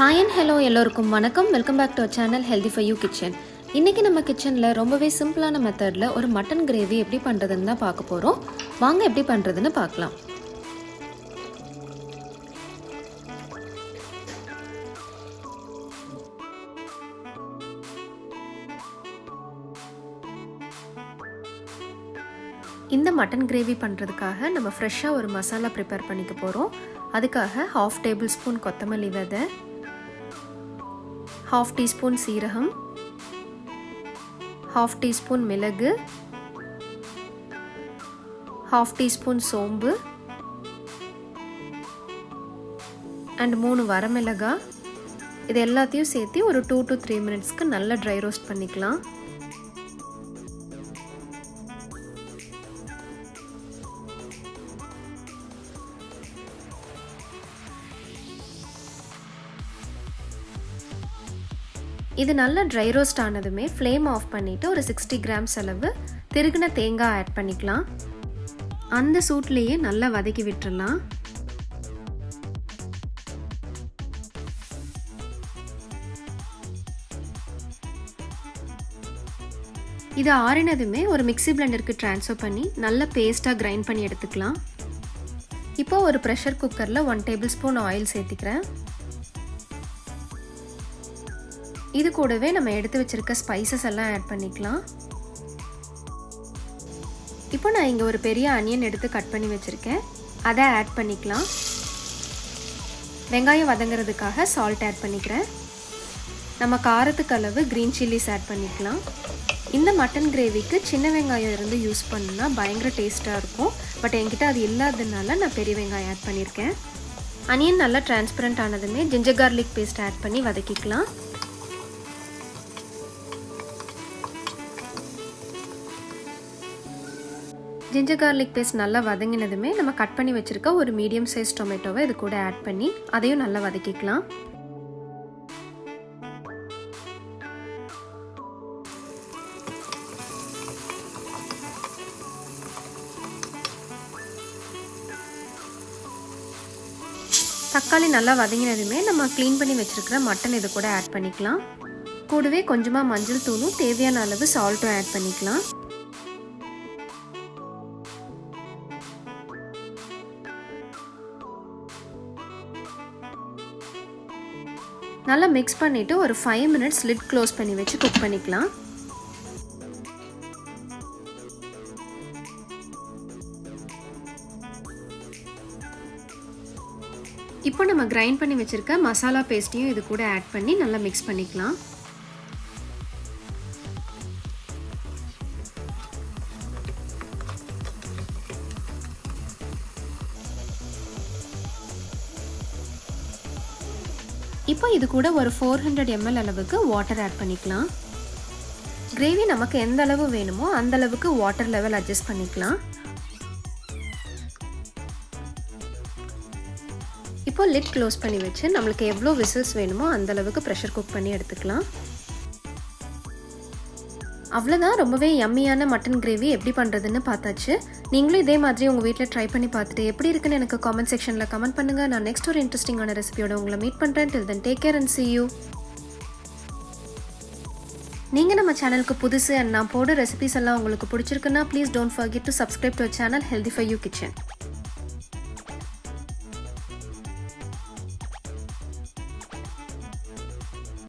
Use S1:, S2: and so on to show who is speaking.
S1: Hi and hello எல்லோருக்கும் வணக்கம். Welcome back to our channel healthy for you kitchen. இன்றைக்கி நம்ம கிச்சனில் ரொம்பவே சிம்பிளான மெத்தடில் ஒரு மட்டன் கிரேவி எப்படி பண்ணுறதுன்னு தான் பார்க்க போகிறோம். வாங்க எப்படி பண்ணுறதுன்னு பார்க்கலாம். இந்த மட்டன் கிரேவி பண்ணுறதுக்காக நம்ம ஃப்ரெஷ்ஷாக ஒரு மசாலா ப்ரிப்பேர் பண்ணிக்க போகிறோம். அதுக்காக 1/2 டேபிள் ஸ்பூன் கொத்தமல்லி விதை, 1/2 டீஸ்பூன் சீரகம், 1/2 டீஸ்பூன் மிளகு, 1/2 டீஸ்பூன் சோம்பு அண்ட் 3 வரமிளகாய். இது எல்லாத்தையும் சேர்த்து ஒரு 2 to 3 மினிட்ஸ்க்கு நல்லா ட்ரை ரோஸ்ட் பண்ணிக்கலாம். இது நல்லா ட்ரை ரோஸ்ட் ஆனதுமே ஃப்ளேம் ஆஃப் பண்ணிவிட்டு ஒரு 60 கிராம்ஸ் அளவு திருகின தேங்காய் ஆட் பண்ணிக்கலாம். அந்த சூட்லேயே நல்லா வதக்கி விட்டுறலாம். இது ஆறினதுமே ஒரு மிக்ஸி பிளெண்டருக்கு ட்ரான்ஸ்ஃபர் பண்ணி நல்லா பேஸ்ட்டாக கிரைண்ட் பண்ணி எடுத்துக்கலாம். இப்போ ஒரு ப்ரெஷர் குக்கரில் 1 டேபிள் ஸ்பூன் ஆயில் சேர்த்திக்கிறேன். இது கூடவே நம்ம எடுத்து வச்சிருக்க ஸ்பைசஸ் எல்லாம் ஆட் பண்ணிக்கலாம். இப்போ நான் இங்கே ஒரு பெரிய அனியன் எடுத்து கட் பண்ணி வச்சுருக்கேன், அதை ஆட் பண்ணிக்கலாம். வெங்காயம் வதங்கிறதுக்காக சால்ட் ஆட் பண்ணிக்கிறேன். நம்ம காரத்துக்கு அளவு க்ரீன் சில்லிஸ் ஆட் பண்ணிக்கலாம். இந்த மட்டன் கிரேவிக்கு சின்ன வெங்காயம் இருந்து யூஸ் பண்ணா பயங்கர டேஸ்ட்டாக இருக்கும். பட் என்கிட்ட அது இல்லாததுனால நான் பெரிய வெங்காயம் ஆட் பண்ணியிருக்கேன். அனியன் நல்லா டிரான்ஸ்பரண்ட் ஆனதுமே ஜிஞ்சர் கார்லிக் பேஸ்ட் ஆட் பண்ணி வதக்கிக்கலாம். ஜிஞ்சர் கார்லிக் பேஸ்ட் நல்லா வதங்கினதுமே நம்ம கட் பண்ணி வச்சுருக்க ஒரு மீடியம் சைஸ் டொமேட்டோவை இது கூட ஆட் பண்ணி அதையும் நல்லா வதக்கிக்கலாம். தக்காளி நல்லா வதங்கினதுமே நம்ம க்ளீன் பண்ணி வச்சுருக்கிற மட்டன் இது கூட ஆட் பண்ணிக்கலாம். கூடவே கொஞ்சமாக மஞ்சள் தூளும் தேவையான அளவு சால்ட்டும் ஆட் பண்ணிக்கலாம். நல்லா மிக்ஸ் பண்ணிவிட்டு ஒரு 5 மினிட்ஸ் லிட் க்ளோஸ் பண்ணி வச்சு குக் பண்ணிக்கலாம். இப்போ நம்ம கிரைண்ட் பண்ணி வச்சுருக்க மசாலா பேஸ்ட்டையும் இது கூட ஆட் பண்ணி நல்லா மிக்ஸ் பண்ணிக்கலாம். இப்போ இது கூட ஒரு 400 ml அளவுக்கு வாட்டர் ஆட் பண்ணிக்கலாம். கிரேவி நமக்கு எந்த அளவு வேணுமோ அந்த அளவுக்கு வாட்டர் லெவல் அட்ஜஸ்ட் பண்ணிக்கலாம். இப்போ லிட் க்ளோஸ் பண்ணி வச்சு நம்மளுக்கு எவ்வளோ விசில்ஸ் வேணுமோ அந்த அளவுக்கு ப்ரெஷர் குக் பண்ணி எடுத்துக்கலாம். அவ்வளோதான், ரொம்பவே யம்மியான மட்டன் கிரேவி எப்படி பண்ணுறதுன்னு பார்த்தாச்சு. நீங்களும் இதே மாதிரி உங்கள் வீட்டில் ட்ரை பண்ணி பார்த்துட்டு எப்படி இருக்குன்னு எனக்கு காமெண்ட் செக்ஷனில் கமெண்ட் பண்ணுங்கள். நான் நெக்ஸ்ட் ஒரு இன்ட்ரெஸ்டிங்கான ரெசிபியோட உங்களை மீட் பண்ணுறேன். Till then take care and see you. நீங்கள் நம்ம சேனலுக்கு புதுசு அண்ட் நான் போடுற ரெசிபிஸ் எல்லாம் உங்களுக்கு பிடிச்சிருக்குன்னா please don't forget to subscribe to our channel healthy for you kitchen.